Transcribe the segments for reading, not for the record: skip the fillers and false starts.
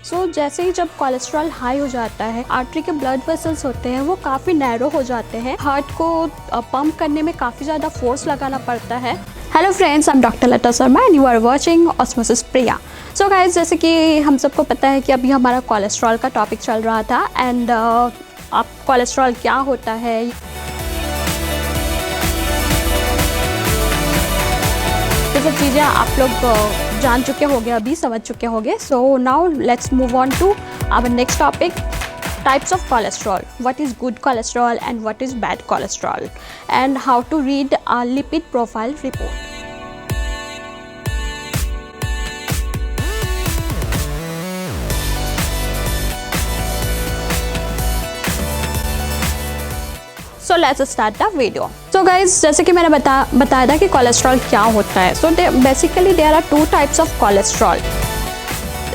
सो जैसे ही जब cholesterol high हो जाता है, आर्टरी के ब्लड वेसल्स होते हैं वो काफ़ी नैरो हो जाते हैं, हार्ट को पंप करने में काफ़ी ज़्यादा फोर्स लगाना पड़ता है। Hello friends, I am doctor Lata Sharma and you are watching osmosis Priya. So guys, जैसे कि हम सबको पता है कि अभी हमारा कोलेस्ट्रॉल का टॉपिक चल रहा था एंड आप कोलेस्ट्रॉल क्या होता है, ये सब चीज़ें आप लोग जान चुके होंगे, अभी समझ चुके होंगे। So now let's move on to our next topic, types of cholesterol. What is good cholesterol and what is bad cholesterol, and how to read a lipid profile report. So let's start the video. So guys, जैसे कि मैंने बताया था कि cholesterol क्या होता है। So basically there are two types of cholesterol.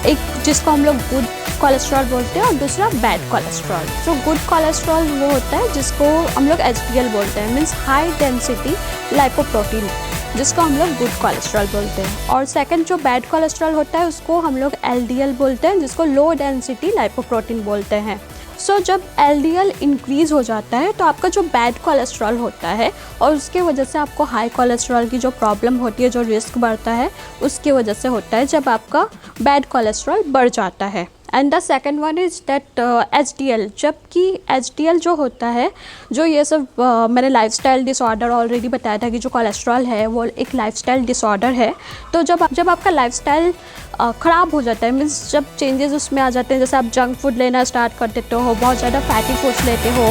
एक जिसको हम लोग गुड कोलेस्ट्रॉल बोलते हैं और दूसरा bad cholesterol. So good cholesterol वो होता है जिसको हम लोग HDL बोलते हैं, मीन्स हाई डेंसिटी लाइपोप्रोटीन, जिसको हम लोग गुड कोलेस्ट्रॉल बोलते हैं। और सेकंड जो बैड कोलेस्ट्रॉल होता है उसको हम लोग LDL बोलते हैं, जिसको लो डेंसिटी लाइपोप्रोटीन बोलते हैं। सो जब LDL इंक्रीज़ हो जाता है तो आपका जो बैड कोलेस्ट्रॉल होता है और उसके वजह से आपको हाई कोलेस्ट्रॉल की जो प्रॉब्लम होती है, जो रिस्क बढ़ता है, उसकी वजह से होता है जब आपका बैड कोलेस्ट्रॉल बढ़ जाता है। And the second one is that HDL, जबकि HDL जो होता है, जो ये सब मैंने लाइफस्टाइल डिसऑर्डर ऑलरेडी बताया था कि जो कोलेस्ट्रॉल है वो एक लाइफस्टाइल डिसऑर्डर है। तो जब आपका लाइफस्टाइल ख़राब हो जाता है, मीन्स जब चेंजेस उसमें आ जाते हैं, जैसे आप जंक फूड लेना स्टार्ट कर देते हो, बहुत ज़्यादा फैटी फूड्स लेते हो,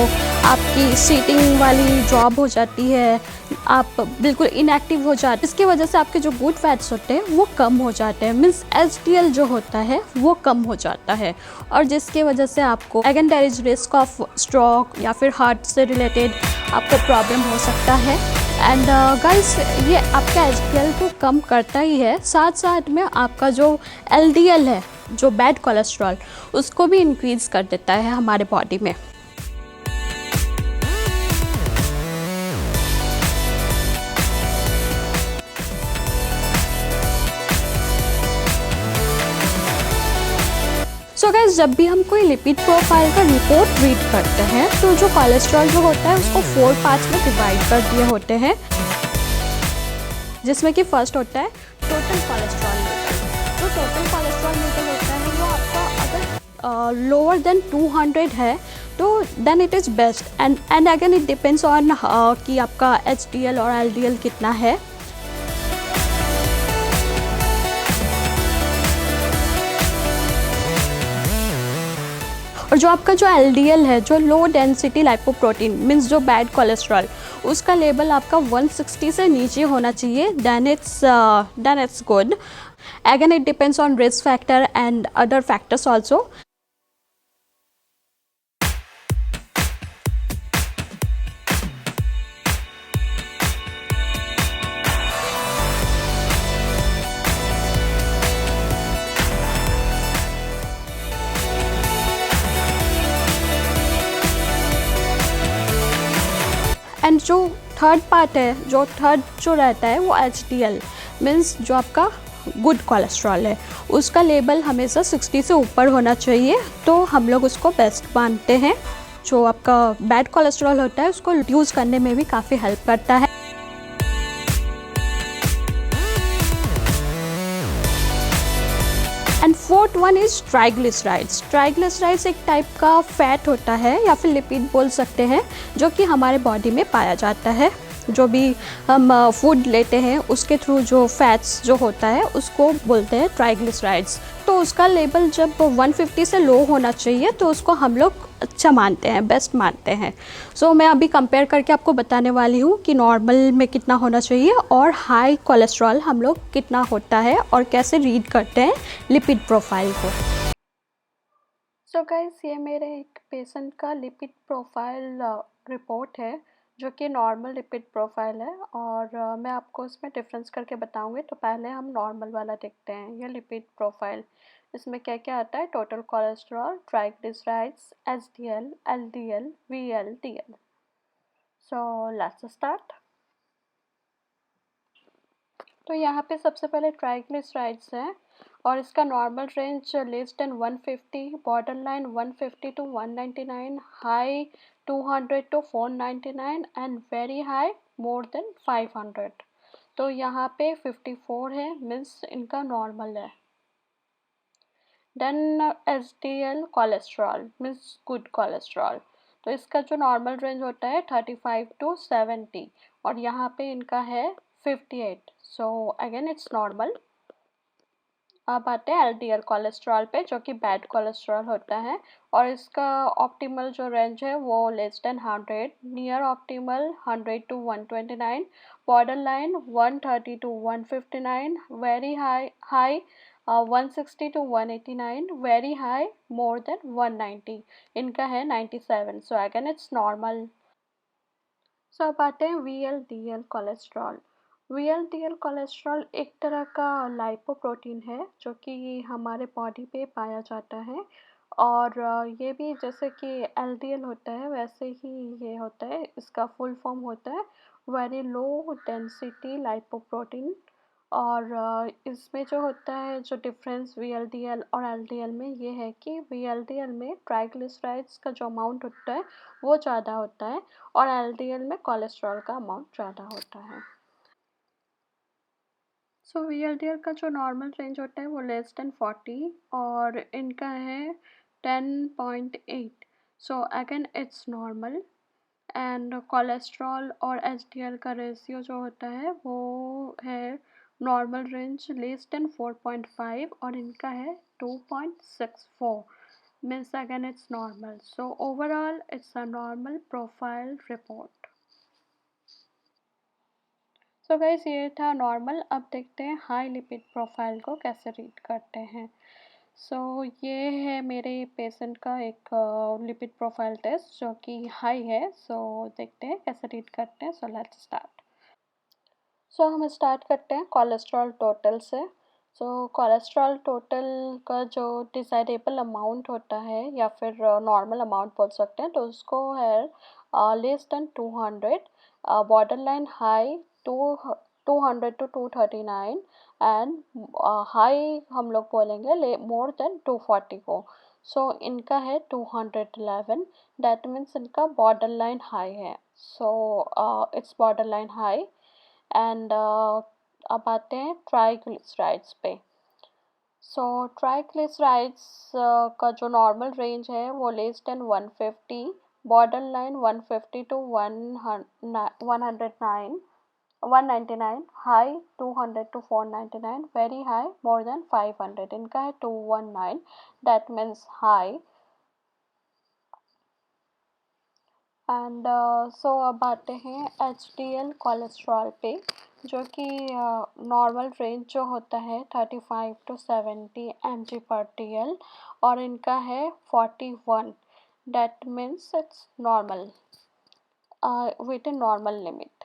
आपकी सीटिंग वाली जॉब हो जाती है, आप बिल्कुल इनएक्टिव हो जाते हैं, इसकी वजह से आपके जो गुड फैट्स होते हैं वो कम हो जाते हैं, मीन्स HDL जो होता है वो कम हो जाता है, और जिसकी वजह से आपको again there is risk of stroke या फिर हार्ट से रिलेटेड आपको प्रॉब्लम हो सकता है। एंड गाइस, ये आपका HDL को कम करता ही है, साथ साथ में आपका जो LDL है, जो बैड कोलेस्ट्रॉल, उसको भी इंक्रीज़ कर देता है हमारे बॉडी में। सो गाइस, जब भी हम कोई लिपिड प्रोफाइल का रिपोर्ट रीड करते हैं तो जो कोलेस्ट्रॉल जो होता है उसको 4 पार्ट्स में डिवाइड कर दिए होते हैं, जिसमें कि फर्स्ट होता है टोटल कोलेस्ट्रॉल लेवल। जो टोटल कोलेस्ट्रॉल लेवल होता है वो आपका अगर लोअर देन 200 है तो then it is best, and again it depends on कि आपका HDL और LDL कितना है। और जो आपका जो LDL है, जो लो डेंसिटी लाइपोप्रोटीन, मीन्स जो बैड कोलेस्ट्रॉल, उसका लेवल आपका 160 से नीचे होना चाहिए, then it's good. Again it depends on risk factor and other factors also. And जो थर्ड पार्ट है, जो रहता है वो HDL, मीन्स जो आपका गुड कोलेस्ट्रॉल है, उसका लेवल हमेशा 60 से ऊपर होना चाहिए, तो हम लोग उसको बेस्ट मानते हैं। जो आपका बैड कोलेस्ट्रॉल होता है उसको रिड्यूस करने में भी काफ़ी हेल्प करता है। And fourth one is triglycerides. Triglycerides एक टाइप का फैट होता है या फिर लिपिड बोल सकते हैं, जो कि हमारे बॉडी में पाया जाता है। जो भी हम फूड लेते हैं उसके थ्रू जो फैट्स जो होता है उसको बोलते हैं ट्राइग्लिसराइड्स। तो उसका लेवल जब 150 से लो होना चाहिए तो उसको हम लोग अच्छा मानते हैं, बेस्ट मानते हैं। सो मैं अभी कंपेयर करके आपको बताने वाली हूँ कि नॉर्मल में कितना होना चाहिए और हाई कोलेस्ट्रॉल हम लोग कितना होता है और कैसे रीड करते हैं लिपिड प्रोफाइल को। सो गाइस, ये मेरे एक पेशेंट का लिपिड प्रोफाइल रिपोर्ट है, जो कि नॉर्मल लिपिड प्रोफाइल है, और मैं आपको इसमें डिफरेंस करके बताऊंगी। तो पहले हम नॉर्मल वाला देखते हैं, ये लिपिड प्रोफाइल। इसमें क्या क्या आता है? Total cholesterol, triglycerides, HDL, LDL, VLDL। So let's start. तो यहाँ पे सबसे पहले ट्राइग्लिसराइड्स हैं, और इसका normal range less than 150, border line 150 to 199, high 200 to 499 and very high more than 500। तो यहाँ पे 54 है, मीन्स इनका नॉर्मल है। Then H D L cholesterol means good cholesterol, तो इसका जो नॉर्मल रेंज होता है 35 टू 70 और यहाँ पे इनका है 58, सो अगेन इट्स नॉर्मल। अब आते हैं एलडीएल कोलेस्ट्रॉल पे, जो कि बैड कोलेस्ट्रॉल होता है और इसका ऑप्टिमल जो रेंज है वो less than 100, near optimal 100 to 129, border line 130 to 159, very high high 160 to 189, very high more than 190, इनका है 97, so again it's normal. So अब आते हैं वीएलडीएल कोलेस्ट्रॉल। वीएलडीएल कोलेस्ट्रॉल एक तरह का लाइपोप्रोटीन है जो कि हमारे बॉडी पे पाया जाता है और ये भी जैसे कि एलडीएल होता है वैसे ही ये होता है, इसका फुल फॉर्म होता है वेरी लो डेंसिटी लाइपोप्रोटीन। और इसमें जो होता है जो डिफरेंस वीएलडीएल और एलडीएल में ये है कि वीएलडीएल में ट्राइग्लिसराइड्स का जो अमाउंट होता है वो ज़्यादा होता है और एलडीएल में कोलेस्ट्रॉल का अमाउंट ज़्यादा होता है। सो वीएलडीएल का जो नॉर्मल रेंज होता है वो लेस देन 40 और इनका है 10.8, सो again it's normal. And cholesterol और एचडीएल का रेशियो जो होता है वो है नॉर्मल रेंज लेस देन 4.5 और इनका है 2.64, means again it's normal. So overall it's a normal profile report. So guys ये था नॉर्मल, अब देखते हैं हाई लिपिड प्रोफाइल को कैसे रीड करते हैं। सो ये है मेरे पेशेंट का एक लिपिड प्रोफाइल टेस्ट जो कि हाई है। सो देखते हैं कैसे रीड करते हैं। सो लेट्स स्टार्ट। सो हम स्टार्ट करते हैं कोलेस्ट्रॉल टोटल से। सो कोलेस्ट्रॉल टोटल का जो डिसाइडेबल अमाउंट होता है या फिर नॉर्मल अमाउंट बोल सकते हैं, तो उसको है less than 200, border line high to 200 to 239 and high हम लोग बोलेंगे मोर देन 240 को। सो इनका है 211, दैट मीन्स इनका बॉर्डर लाइन हाई है। So its border line high. And अब आते हैं ट्राइग्लिसराइड्स पे। सो ट्राइग्लिसराइड्स का जो नॉर्मल रेंज है वो less than 150, border line 150 to 109, 199, high 200 to 499, very high more than 500, इनका है 219, that means high. And so अब आते हैं एच डी एल कोलेस्ट्रॉल पे, जो कि नॉर्मल रेंज जो होता है 35 टू 70 एम जी पर टी एल और इनका है 41, that means it's normal with in normal limit.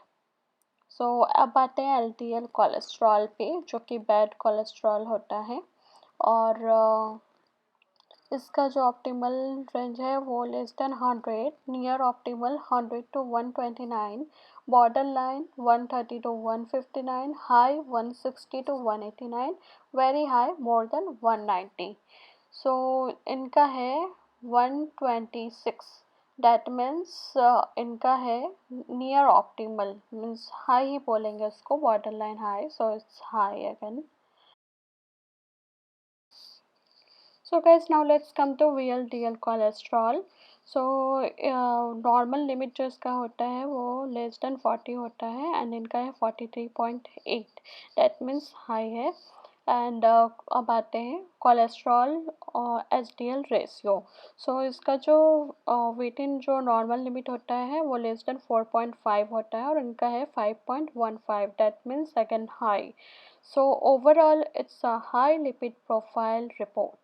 So अब आते हैं एल डी एल कोलेस्ट्रॉल पे, जो कि बैड कोलेस्ट्रॉल होता है और इसका जो ऑप्टिमल रेंज है वो less than 100, near optimal 100 to 129, border line 130 to 159, high 160 to 189, very high more than 190। So इनका है 126, डेट मीन्स इनका है नियर ऑप्टिमल, मीन्स हाई ही बोलेंगे इसको, border line high, so it's high again. So guys, now let's come to VLDL cholesterol. So normal limit जो इसका होता है वो लेस देन 40 होता है एंड इनका है 43.8, दैट मीन्स हाई है। एंड अब आते हैं कोलेस्ट्रॉल और एच डी एल रेशियो। सो इसका जो वेट इन जो नॉर्मल लिमिट होता है वो लेस देन 4.5 होता है और इनका है 5.15, that means second high. So overall it's a high lipid profile report.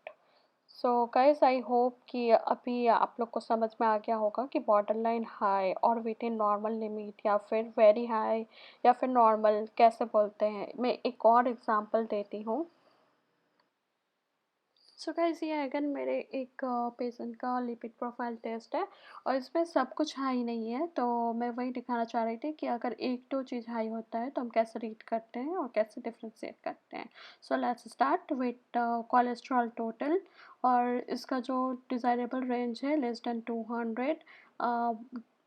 So guys I hope कि अभी आप लोग को समझ में आ गया होगा कि बॉर्डर लाइन हाई और विद इन नॉर्मल लिमिट या फिर वेरी हाई या फिर नॉर्मल कैसे बोलते हैं। मैं एक और एग्जांपल देती हूँ। सो गाइस ये अगेन मेरे एक पेशेंट का लिपिड प्रोफाइल टेस्ट है और इसमें सब कुछ हाई नहीं है, तो मैं वही दिखाना चाह रही थी कि अगर एक दो चीज़ हाई होता है तो हम कैसे रीड करते हैं और कैसे डिफ्रेंशिएट करते हैं। सो let's start with cholesterol total. और इसका जो डिज़ायरेबल रेंज है less than 200,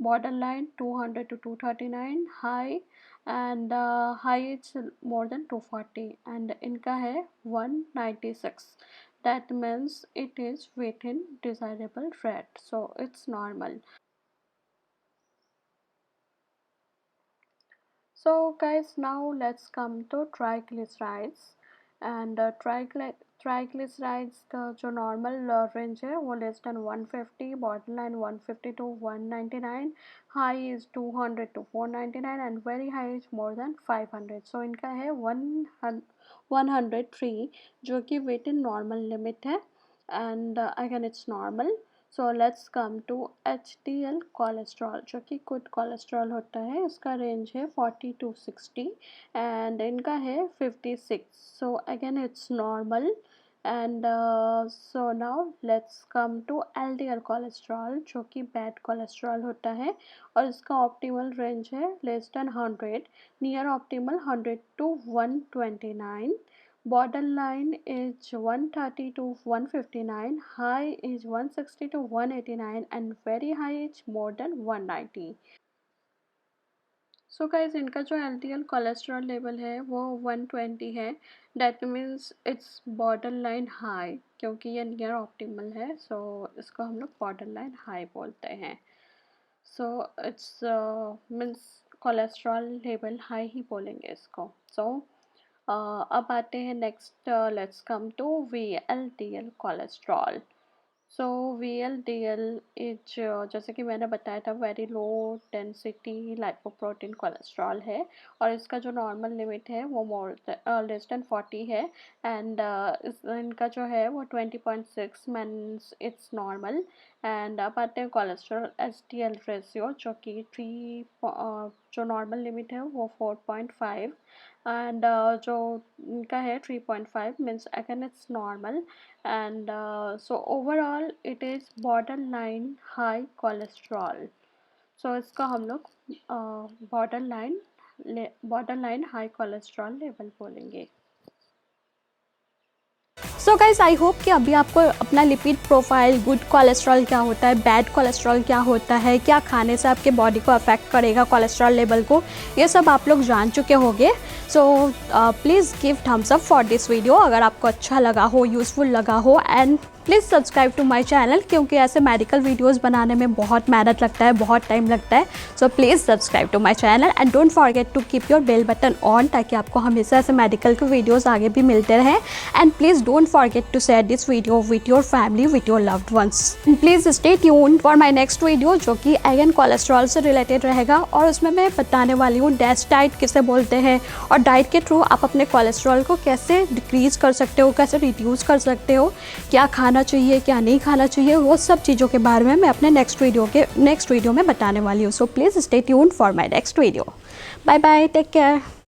border line 200 to 239, high and high it's more than 240 and इनका है 196. That means it is within desirable rate, so it's normal. So guys, now let's come to triglycerides. And triglycerides का जो normal range है वो less than 150, borderline 150 to 199, high is 200 to 499 and very high is more than 500. So इनका है 103 जो कि within normal limit है and again it's normal. So let's come to HDL cholesterol जो कि गुड कोलेस्ट्रॉल होता है। इसका रेंज है 40 to 60 एंड इनका है 56. So again it's normal and so now let's come to LDL cholesterol जो कि बैड कोलेस्ट्रॉल होता है और इसका ऑप्टिमल रेंज है less than 100, near optimal 100 to 129. Borderline is 130 to 159, high is 160 to 189 and very high is more than 190. So guys इनका जो LDL cholesterol level है वो 120 है। That means its border line high, क्योंकि ये नियर ऑप्टिमल है सो इसको हम लोग बॉर्डर लाइन हाई बोलते हैं। So it's means cholesterol level high ही बोलेंगे इसको। सो अब आते हैं next, let's come to VLDL cholesterol. So VLDL is जैसे कि मैंने बताया था very low density lipoprotein cholesterol है और इसका जो नॉर्मल लिमिट है वो लेस देन 40 है एंड इनका जो है वो 20.6 मीन्स इट्स नॉर्मल। एंड अब आते हैं कोलेस्ट्रॉल HDL रेशियो जो कि 3 जो नॉर्मल लिमिट है वो 4.5 एंड जो इनका है 3.5 means again it's normal and so overall it is borderline high cholesterol. so इसका हम लोग borderline high cholesterol लेवल बोलेंगे। सो गाइस आई होप कि अभी आपको अपना लिपिड प्रोफाइल, गुड कोलेस्ट्रॉल क्या होता है, बैड कोलेस्ट्रॉल क्या होता है, क्या खाने से आपके बॉडी को अफेक्ट करेगा कोलेस्ट्रॉल लेवल को, ये सब आप लोग जान चुके होंगे। So please give thumbs up for this video अगर आपको अच्छा लगा हो, यूज़फुल लगा हो and please subscribe to my channel क्योंकि ऐसे मेडिकल वीडियोस बनाने में बहुत मेहनत लगता है, बहुत टाइम लगता है। So please subscribe to my channel and don't forget to keep your bell button on ताकि आपको हमेशा ऐसे मेडिकल के वीडियोस आगे भी मिलते रहें। And please don't forget to share this video with your family, with your loved ones. Please stay tune for my next video जो कि अगेन कोलेस्ट्रॉल से रिलेटेड रहेगा और उसमें मैं बताने वाली हूँ डैश डाइट किसे बोलते हैं और डाइट के थ्रू आप अपने कोलेस्ट्रॉल को कैसे डिक्रीज़ कर सकते हो, कैसे रिड्यूस कर सकते हो, क्या खाना चाहिए क्या नहीं खाना चाहिए, वो सब चीज़ों के बारे में मैं अपने नेक्स्ट वीडियो में बताने वाली हूँ। So please stay tuned for my next video. Bye bye, take care.